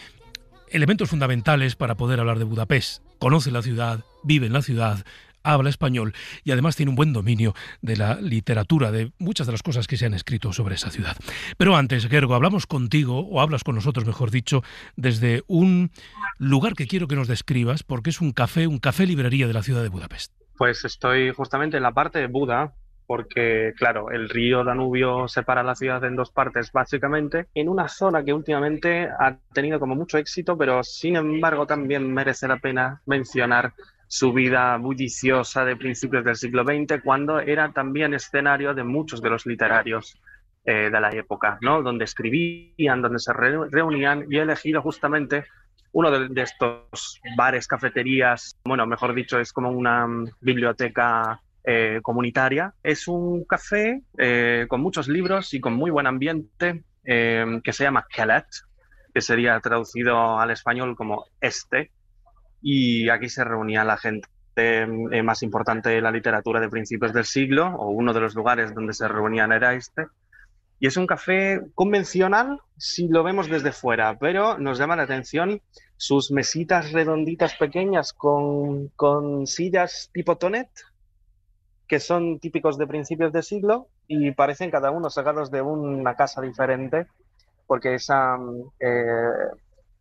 elementos fundamentales para poder hablar de Budapest. Conoce la ciudad, vive en la ciudad, habla español y además tiene un buen dominio de la literatura, de muchas de las cosas que se han escrito sobre esa ciudad. Pero antes, Gergo, hablamos contigo, o hablas con nosotros, mejor dicho, desde un lugar que quiero que nos describas, porque es un café librería de la ciudad de Budapest. Pues estoy justamente en la parte de Buda, porque, claro, el río Danubio separa la ciudad en dos partes, básicamente, en una zona que últimamente ha tenido como mucho éxito, pero sin embargo también merece la pena mencionar su vida bulliciosa de principios del siglo XX, cuando era también escenario de muchos de los literarios de la época, ¿no? Donde escribían, donde se reunían, y he elegido justamente uno de estos bares, cafeterías, bueno, mejor dicho, es como una biblioteca comunitaria. Es un café con muchos libros y con muy buen ambiente, que se llama Kelet, que sería traducido al español como este. y aquí se reunía la gente más importante de la literatura de principios del siglo, o uno de los lugares donde se reunían era este. Y es un café convencional si lo vemos desde fuera, pero nos llama la atención sus mesitas redonditas pequeñas con sillas tipo tonet, que son típicos de principios de siglo y parecen cada uno sacados de una casa diferente, porque esa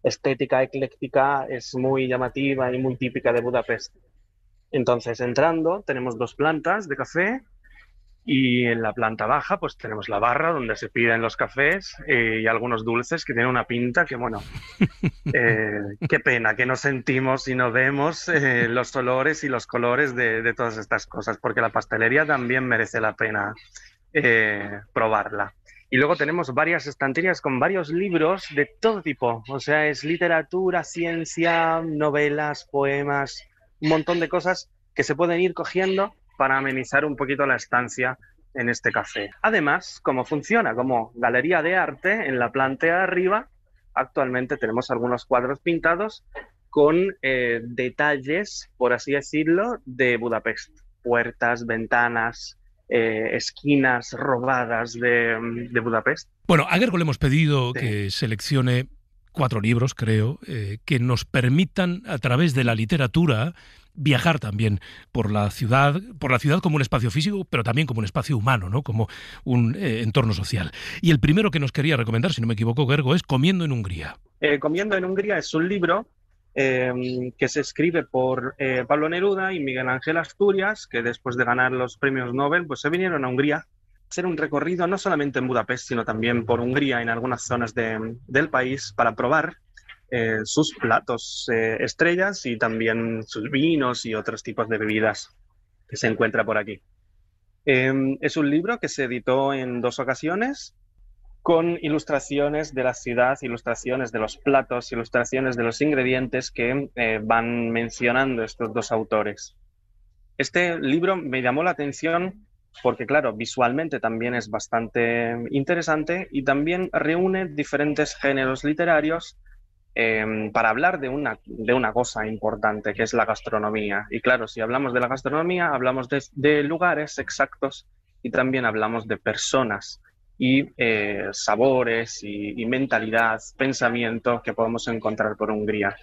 estética ecléctica es muy llamativa y muy típica de Budapest. Entonces, entrando, tenemos 2 plantas de café y en la planta baja pues tenemos la barra donde se piden los cafés y algunos dulces que tienen una pinta que, bueno, qué pena que no sentimos y no vemos los olores y los colores de todas estas cosas, porque la pastelería también merece la pena probarla. Y luego tenemos varias estanterías con varios libros de todo tipo, o sea, es literatura, ciencia, novelas, poemas, un montón de cosas que se pueden ir cogiendo para amenizar un poquito la estancia en este café. Además, como funciona como galería de arte, en la planta de arriba actualmente tenemos algunos cuadros pintados con detalles, por así decirlo, de Budapest. Puertas, ventanas, esquinas robadas de Budapest. Bueno, a Gergo le hemos pedido que seleccione 4 libros, creo, que nos permitan, a través de la literatura, viajar también por la ciudad como un espacio físico, pero también como un espacio humano, ¿no? Como un entorno social. Y el primero que nos quería recomendar, si no me equivoco, Gergo, es Comiendo en Hungría. Comiendo en Hungría es un libro que se escribe por Pablo Neruda y Miguel Ángel Asturias, que después de ganar los premios Nobel, pues se vinieron a Hungría. Hacer un recorrido no solamente en Budapest, sino también por Hungría, en algunas zonas del país, para probar sus platos estrellas y también sus vinos y otros tipos de bebidas que se encuentra por aquí. Es un libro que se editó en 2 ocasiones, con ilustraciones de la ciudad, ilustraciones de los platos, ilustraciones de los ingredientes que van mencionando estos 2 autores. Este libro me llamó la atención porque, claro, visualmente también es bastante interesante y también reúne diferentes géneros literarios para hablar de una cosa importante, que es la gastronomía. Y claro, si hablamos de la gastronomía, hablamos de lugares exactos y también hablamos de personas y sabores y mentalidad, pensamiento que podemos encontrar por Hungría.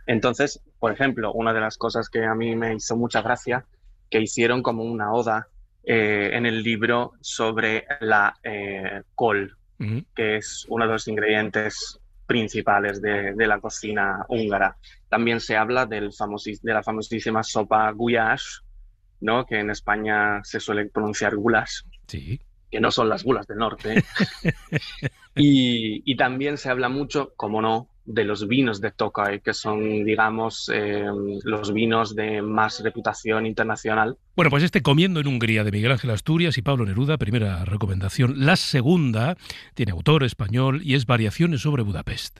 Entonces, por ejemplo, una de las cosas que a mí me hizo mucha gracia, que hicieron como una oda en el libro sobre la col, que es uno de los ingredientes principales de la cocina húngara. También se habla de la famosísima sopa gulyás, ¿no? Que en España se suele pronunciar gulas, sí, que no son las gulas del norte. Y también se habla mucho, como no, de los vinos de Tokaj, que son, digamos, los vinos de más reputación internacional. Bueno, pues Comiendo en Hungría, de Miguel Ángel Asturias y Pablo Neruda, primera recomendación. La segunda tiene autor español y es Variaciones sobre Budapest.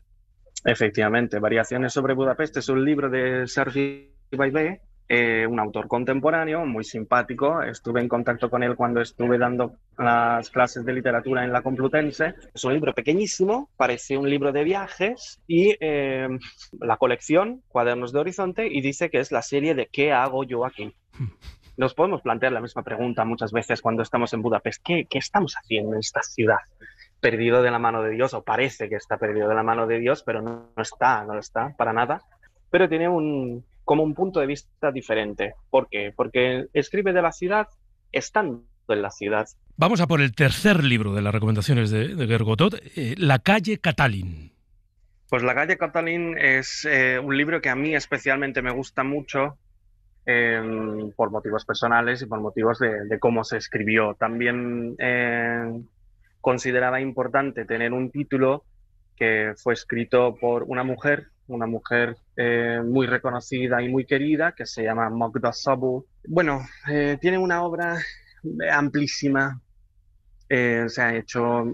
Efectivamente, Variaciones sobre Budapest es un libro de Sergi Baivé, un autor contemporáneo muy simpático. Estuve en contacto con él cuando estuve dando las clases de literatura en la Complutense. Es un libro pequeñísimo, parece un libro de viajes, y la colección Cuadernos de Horizonte, y dice que es la serie de ¿Qué hago yo aquí? Nos podemos plantear la misma pregunta muchas veces cuando estamos en Budapest. ¿Qué estamos haciendo en esta ciudad? ¿Perdido de la mano de Dios? O parece que está perdido de la mano de Dios, pero no está para nada. Pero tiene como un punto de vista diferente. ¿Por qué? Porque escribe de la ciudad estando en la ciudad. Vamos a por el tercer libro de las recomendaciones de Gergo Todt, La calle Katalin. Pues La calle Katalin es un libro que a mí especialmente me gusta mucho por motivos personales y por motivos de cómo se escribió. También consideraba importante tener un título que fue escrito por una mujer muy reconocida y muy querida, que se llama Magda Szabó. Bueno, tiene una obra amplísima. Se han hecho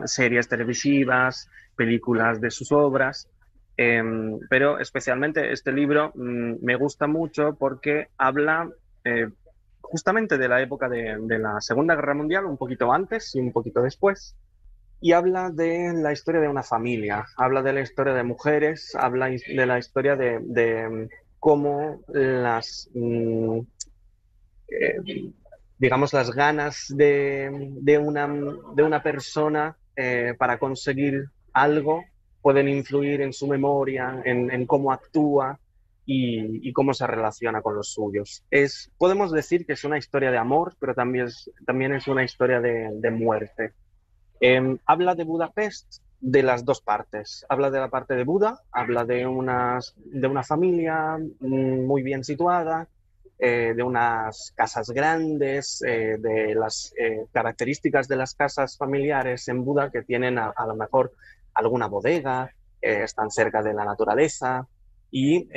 series televisivas, películas de sus obras, pero especialmente este libro me gusta mucho porque habla justamente de la época de la Segunda Guerra Mundial, un poquito antes y un poquito después. y habla de la historia de una familia, habla de la historia de mujeres, habla de la historia de cómo las, digamos, las ganas de una persona para conseguir algo pueden influir en su memoria, en cómo actúa y cómo se relaciona con los suyos. Podemos decir que es una historia de amor, pero también es una historia de muerte. Habla de Budapest de las dos partes. Habla de la parte de Buda, habla de una familia muy bien situada, de unas casas grandes, de las características de las casas familiares en Buda, que tienen a lo mejor alguna bodega, están cerca de la naturaleza y,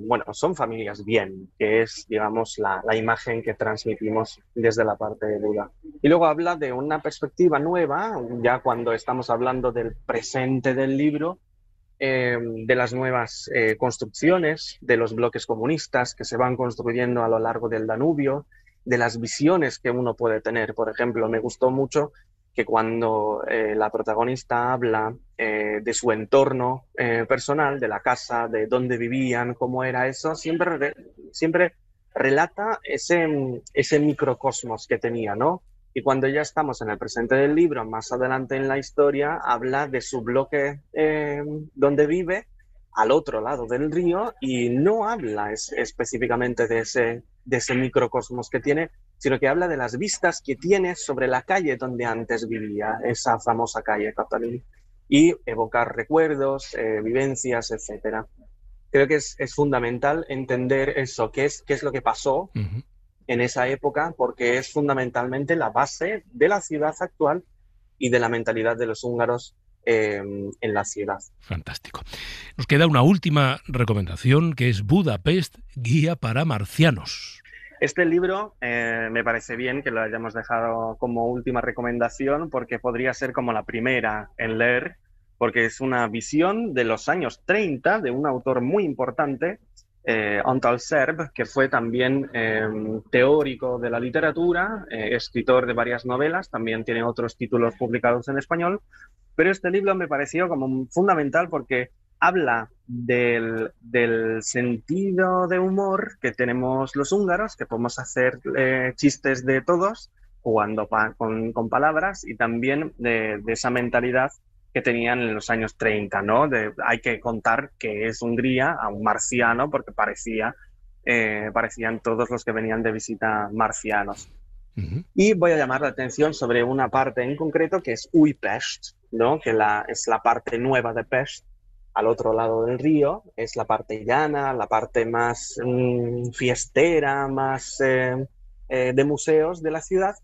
bueno, son familias bien, que es, digamos, la imagen que transmitimos desde la parte de Buda. Y luego habla de una perspectiva nueva, ya cuando estamos hablando del presente del libro, de las nuevas construcciones, de los bloques comunistas que se van construyendo a lo largo del Danubio, de las visiones que uno puede tener. Por ejemplo, me gustó mucho que cuando la protagonista habla de su entorno personal, de la casa, de dónde vivían, cómo era eso, siempre relata ese microcosmos que tenía, ¿no? Y cuando ya estamos en el presente del libro, más adelante en la historia, habla de su bloque donde vive, al otro lado del río, y no habla específicamente de ese microcosmos que tiene, sino que habla de las vistas que tiene sobre la calle donde antes vivía, esa famosa calle Katalin, y evocar recuerdos, vivencias, etc. Creo que es fundamental entender eso, qué es lo que pasó en esa época, porque es fundamentalmente la base de la ciudad actual y de la mentalidad de los húngaros en la ciudad. Fantástico. Nos queda una última recomendación, que es Budapest, guía para marcianos. Este libro me parece bien que lo hayamos dejado como última recomendación, porque podría ser como la primera en leer, porque es una visión de los años 30 de un autor muy importante, Antal Serb, que fue también teórico de la literatura, escritor de varias novelas, también tiene otros títulos publicados en español, pero este libro me pareció como fundamental porque habla del sentido de humor que tenemos los húngaros, que podemos hacer chistes de todos, jugando con palabras, y también de esa mentalidad que tenían en los años 30, ¿no? Hay que contar que es Hungría a un marciano, porque parecían todos los que venían de visita marcianos. Y voy a llamar la atención sobre una parte en concreto, que es Újpest, ¿no? Que es la parte nueva de Pest, al otro lado del río. Es la parte llana, la parte más fiestera, más de museos de la ciudad,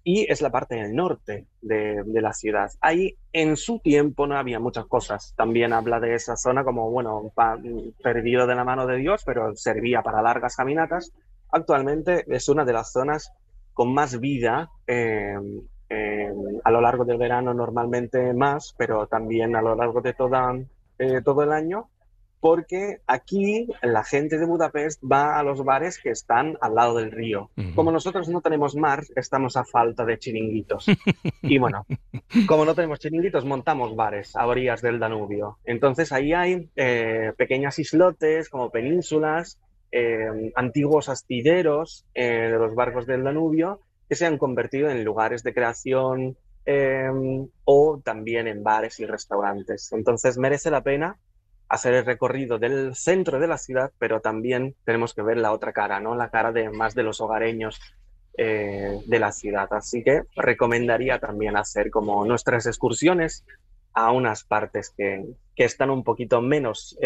y es la parte del norte de la ciudad. Ahí en su tiempo no había muchas cosas. También habla de esa zona como, bueno, perdido de la mano de Dios, pero servía para largas caminatas. Actualmente es una de las zonas con más vida, a lo largo del verano normalmente más, pero también a lo largo de todo el año, porque aquí la gente de Budapest va a los bares que están al lado del río. Como nosotros no tenemos mar, estamos a falta de chiringuitos. Y bueno, como no tenemos chiringuitos, montamos bares a orillas del Danubio. Entonces ahí hay pequeñas islotes, como penínsulas, antiguos astideros de los barcos del Danubio, que se han convertido en lugares de creación o también en bares y restaurantes. Entonces merece la pena hacer el recorrido del centro de la ciudad, pero también tenemos que ver la otra cara, ¿no? La cara más de los hogareños de la ciudad. Así que recomendaría también hacer como nuestras excursiones a unas partes que están un poquito menos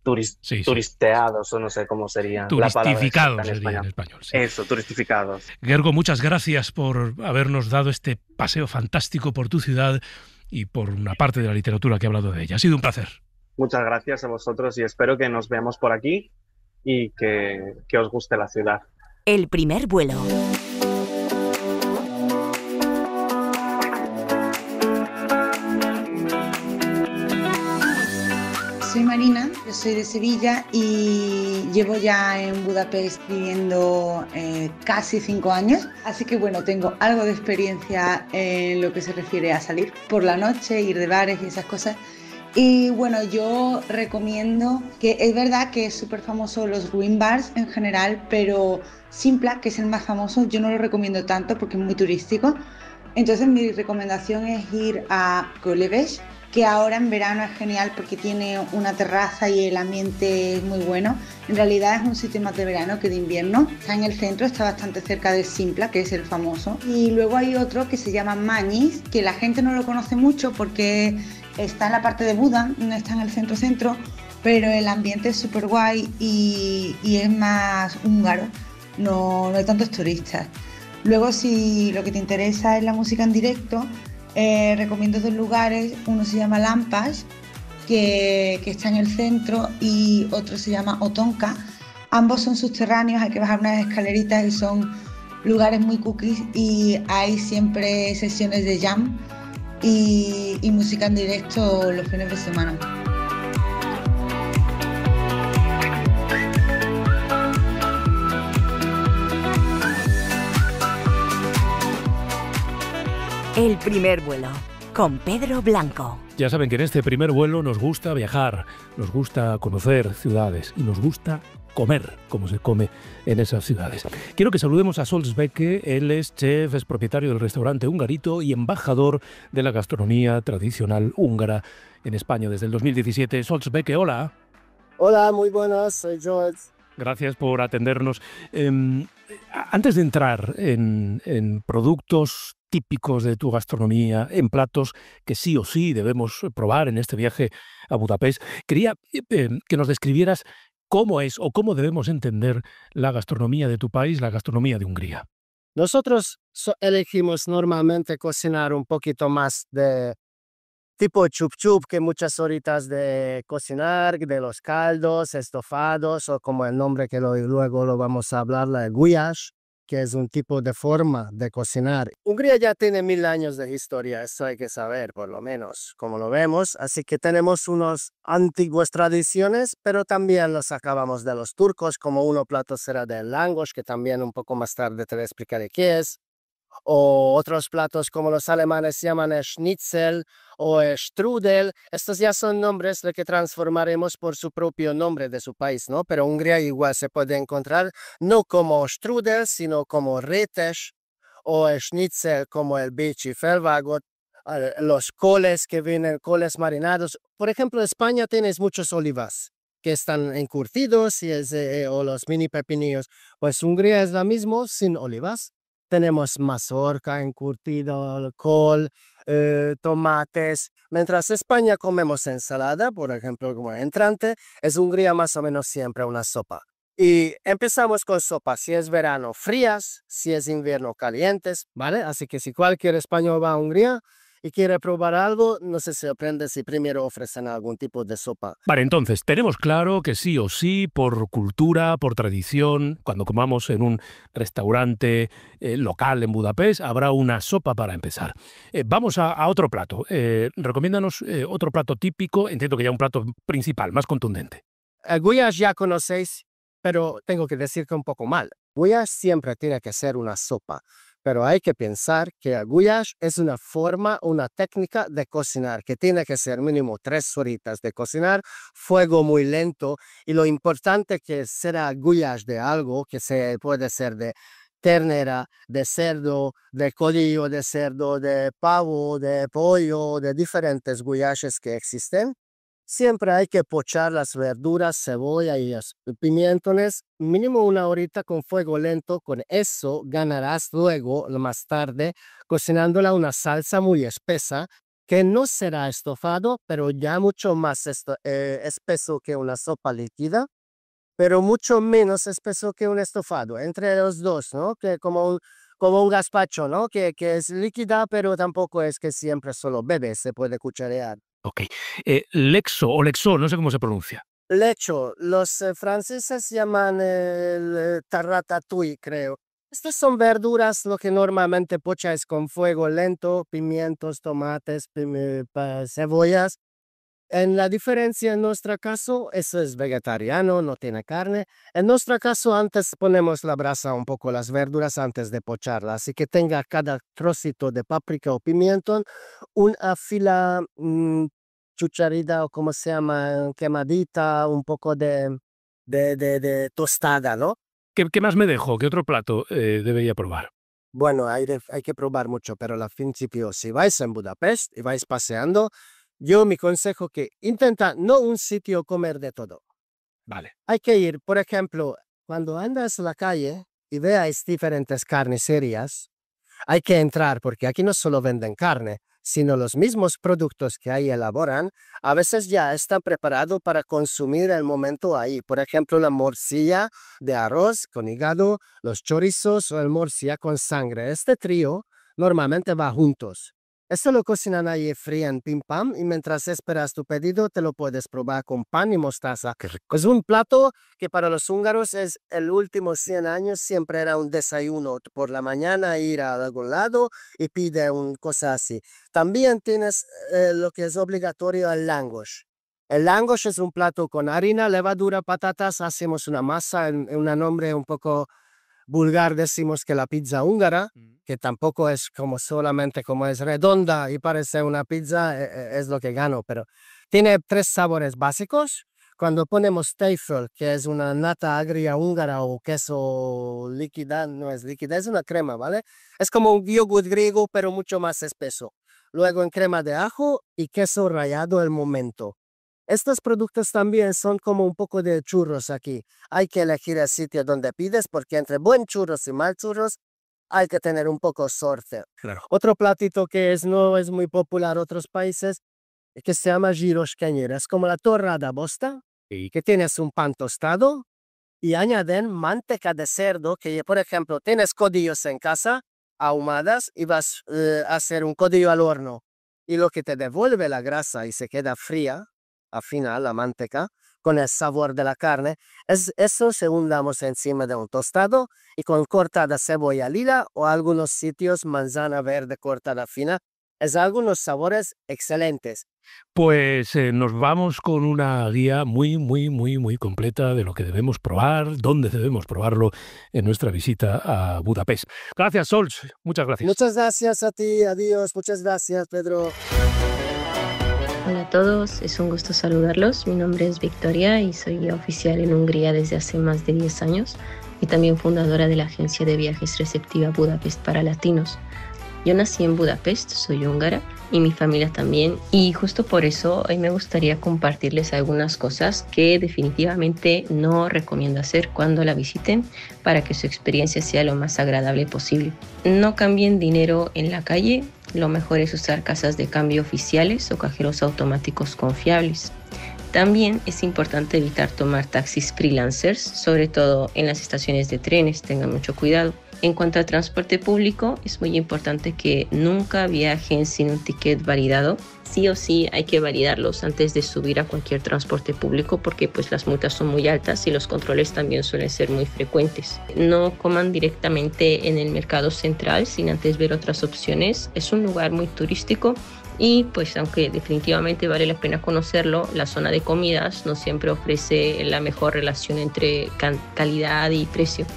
turisteados, o no sé cómo sería turistificados, la palabra sería en español. Sí. Eso, turistificados. Gergo, muchas gracias por habernos dado este paseo fantástico por tu ciudad y por una parte de la literatura que ha hablado de ella. Ha sido un placer. Muchas gracias a vosotros y espero que nos veamos por aquí y que os guste la ciudad. El primer vuelo. Si Marina, yo soy de Sevilla y llevo ya en Budapest viviendo casi 5 años, así que bueno, tengo algo de experiencia en lo que se refiere a salir por la noche, ir de bares y esas cosas. Y bueno, yo recomiendo que es verdad que es súper famoso los ruin bars en general, pero Simpla, que es el más famoso, yo no lo recomiendo tanto porque es muy turístico. Entonces mi recomendación es ir a Koleves, que ahora en verano es genial porque tiene una terraza y el ambiente es muy bueno. En realidad es un sitio más de verano que de invierno. Está en el centro, está bastante cerca de Simpla, que es el famoso. Y luego hay otro que se llama Mañis, que la gente no lo conoce mucho porque está en la parte de Buda, no está en el centro-centro, pero el ambiente es súper guay y es más húngaro, no hay tantos turistas. Luego, si lo que te interesa es la música en directo, recomiendo 2 lugares. Uno se llama Lampas, que está en el centro, y otro se llama Otonka. Ambos son subterráneos, hay que bajar unas escaleritas y son lugares muy cookies y hay siempre sesiones de jam y música en directo los fines de semana. El primer vuelo, con Pedro Blanco. Ya saben que en este primer vuelo nos gusta viajar, nos gusta conocer ciudades y nos gusta comer, como se come en esas ciudades. Quiero que saludemos a Zsolt Beke. Él es chef, es propietario del restaurante Hungarito y embajador de la gastronomía tradicional húngara en España desde el 2017. Zsolt Beke, hola. Hola, muy buenas, soy George. Gracias por atendernos. Antes de entrar en productos típicos de tu gastronomía, en platos que sí o sí debemos probar en este viaje a Budapest, quería que nos describieras cómo es o cómo debemos entender la gastronomía de tu país, la gastronomía de Hungría. Nosotros elegimos normalmente cocinar un poquito más de tipo chup-chup, que muchas horitas de cocinar, de los caldos, estofados, o como el nombre que luego lo vamos a hablar, la gulyás, que es un tipo de forma de cocinar. Hungría ya tiene 1000 años de historia, eso hay que saber, por lo menos, como lo vemos. Así que tenemos unas antiguas tradiciones, pero también los sacábamos de los turcos, como uno plato será del langos, que también un poco más tarde te explicaré qué es. O otros platos como los alemanes llaman schnitzel o strudel. Estos ya son nombres de que transformaremos por su propio nombre de su país, ¿no? Pero Hungría igual se puede encontrar no como strudel, sino como rétes, o schnitzel como el bici felvágott, los coles que vienen, coles marinados. Por ejemplo, en España tienes muchos olivas que están encurtidos o los mini pepinillos. Pues Hungría es lo mismo sin olivas. Tenemos mazorca encurtido, col, tomates. Mientras España comemos ensalada, por ejemplo, como entrante, es Hungría más o menos siempre una sopa. Y empezamos con sopas, si es verano, frías, si es invierno, calientes, ¿vale? Así que si cualquier español va a Hungría y quiere probar algo, no se sorprende si primero ofrecen algún tipo de sopa. Vale, entonces, tenemos claro que sí o sí, por cultura, por tradición, cuando comamos en un restaurante local en Budapest, habrá una sopa para empezar. Vamos a otro plato. Recomiéndanos otro plato típico, entiendo que ya un plato principal, más contundente. Gulyás ya conocéis, pero tengo que decir que un poco mal. Gulyás siempre tiene que ser una sopa. Pero hay que pensar que el gulyás es una forma, una técnica de cocinar que tiene que ser mínimo 3 horitas de cocinar, fuego muy lento, y lo importante que será gulyás de algo que puede ser de ternera, de cerdo, de codillo de cerdo, de pavo, de pollo, de diferentes gulyáses que existen. Siempre hay que pochar las verduras, cebolla y pimientos, mínimo 1 horita con fuego lento. Con eso ganarás luego, más tarde, cocinándola una salsa muy espesa, que no será estofado, pero ya mucho más espeso que una sopa líquida, pero mucho menos espeso que un estofado. Entre los dos, ¿no? Que como un gazpacho, ¿no? Que es líquida, pero tampoco es que siempre solo bebe, se puede cucharear. Ok. Lexo o lexo, no sé cómo se pronuncia. Lecho, los franceses llaman el ratatouille, creo. Estas son verduras, lo que normalmente pocha es con fuego lento, pimientos, tomates, cebollas. En la diferencia en nuestro caso, eso es vegetariano, no tiene carne. En nuestro caso, antes ponemos la brasa un poco las verduras antes de pocharla, así que tenga cada trocito de páprica o pimiento, una fila chucharida o como se llama, quemadita, un poco de tostada, ¿no? ¿Qué más me dejo? ¿Qué otro plato debería probar? Bueno, hay que probar mucho, pero al principio, si vais en Budapest y vais paseando, yo mi consejo que intenta no un sitio comer de todo. Vale. Hay que ir, por ejemplo, cuando andas en la calle y veáis diferentes carnicerías, hay que entrar porque aquí no solo venden carne, sino los mismos productos que ahí elaboran, a veces ya están preparados para consumir el momento ahí. Por ejemplo, la morcilla de arroz con hígado, los chorizos o el morcilla con sangre. Este trío normalmente va juntos. Esto lo cocinan ahí, fríen, pim pam, y mientras esperas tu pedido te lo puedes probar con pan y mostaza. Es un plato que para los húngaros es el último 100 años, siempre era un desayuno. Por la mañana ir a algún lado y pide una cosa así. También tienes lo que es obligatorio, el lángos. El lángos es un plato con harina, levadura, patatas, hacemos una masa en un nombre un poco vulgar, decimos que la pizza húngara, que tampoco es como solamente como es redonda y parece una pizza, es lo que gano, pero tiene 3 sabores básicos. Cuando ponemos Teifel, que es una nata agria húngara o queso líquida, no es líquida, es una crema, ¿vale? Es como un yogur griego, pero mucho más espeso. Luego en crema de ajo y queso rallado al momento. Estos productos también son como un poco de churros aquí. Hay que elegir el sitio donde pides porque entre buen churros y mal churros hay que tener un poco suerte. Claro. Otro platito que no es muy popular en otros países que se llama gyros kenyér. Es como la torrada bosta, que tienes un pan tostado y añaden manteca de cerdo, que por ejemplo tienes codillos en casa ahumadas y vas a hacer un codillo al horno. Y lo que te devuelve la grasa y se queda fría, al final la manteca, con el sabor de la carne, es eso se hundamos encima de un tostado y con cortada cebolla lila o algunos sitios manzana verde cortada fina. Es algunos sabores excelentes. Pues nos vamos con una guía muy, muy, muy, muy completa de lo que debemos probar, dónde debemos probarlo en nuestra visita a Budapest. Gracias, Solcs. Muchas gracias. Muchas gracias a ti. Adiós. Muchas gracias, Pedro. Hola a todos, es un gusto saludarlos. Mi nombre es Victoria y soy guía oficial en Hungría desde hace más de 10 años y también fundadora de la agencia de viajes receptiva Budapest para latinos. Yo nací en Budapest, soy húngara y mi familia también, y justo por eso hoy me gustaría compartirles algunas cosas que definitivamente no recomiendo hacer cuando la visiten para que su experiencia sea lo más agradable posible. No cambien dinero en la calle, lo mejor es usar casas de cambio oficiales o cajeros automáticos confiables. También es importante evitar tomar taxis freelancers, sobre todo en las estaciones de trenes, tengan mucho cuidado. En cuanto al transporte público, es muy importante que nunca viajen sin un ticket validado. Sí o sí hay que validarlos antes de subir a cualquier transporte público porque pues las multas son muy altas y los controles también suelen ser muy frecuentes. No coman directamente en el mercado central sin antes ver otras opciones. Es un lugar muy turístico y pues aunque definitivamente vale la pena conocerlo, la zona de comidas no siempre ofrece la mejor relación entre calidad y precio.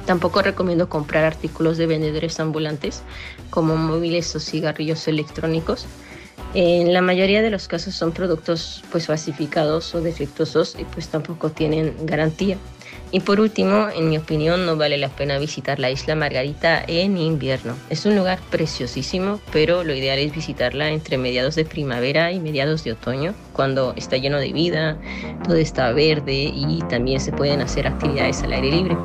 Tampoco recomiendo comprar artículos de vendedores ambulantes como móviles o cigarrillos electrónicos. En la mayoría de los casos son productos pues falsificados o defectuosos y pues tampoco tienen garantía. Y por último, en mi opinión, no vale la pena visitar la isla Margarita en invierno. Es un lugar preciosísimo, pero lo ideal es visitarla entre mediados de primavera y mediados de otoño, cuando está lleno de vida, todo está verde y también se pueden hacer actividades al aire libre.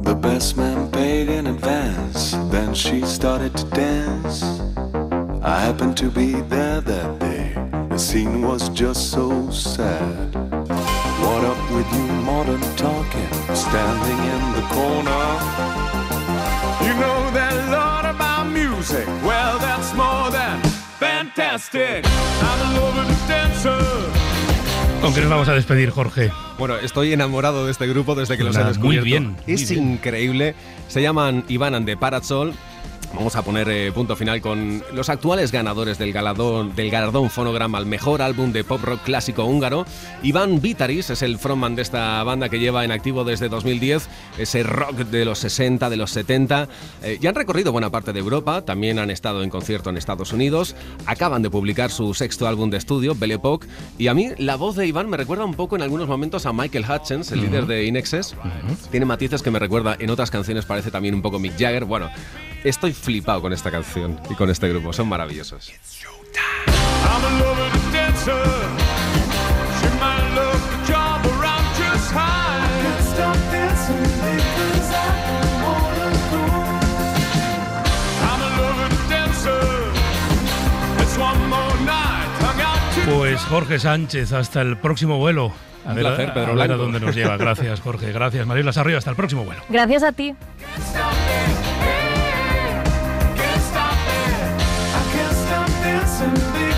The best man paid in advance, then she started to dance. I happened to be there that day, the scene was just so sad. What up with you modern talking, standing in the corner? You know that lot about music, well that's more than fantastic. I'm a lover to dancer. ¿Con qué nos vamos a despedir, Jorge? Bueno, estoy enamorado de este grupo desde que los he descubierto. Muy bien. Es increíble. Se llaman Iván and the Parasol. Vamos a poner punto final con los actuales ganadores del galardón Fonogram al mejor álbum de pop rock clásico húngaro. Iván Vitaris es el frontman de esta banda que lleva en activo desde 2010, ese rock de los 60, de los 70. Ya han recorrido buena parte de Europa, también han estado en concierto en Estados Unidos, acaban de publicar su sexto álbum de estudio, Belle Époque, y a mí la voz de Iván me recuerda un poco en algunos momentos a Michael Hutchence, el líder de In Excess. Tiene matices que me recuerda, en otras canciones parece también un poco Mick Jagger. Bueno, estoy flipado con esta canción y con este grupo, son maravillosos. Pues Jorge Sánchez, hasta el próximo vuelo. A ver a dónde nos lleva. Gracias, Jorge. Gracias, Mariola Sarrio. Hasta el próximo vuelo. Gracias a ti. Dancing.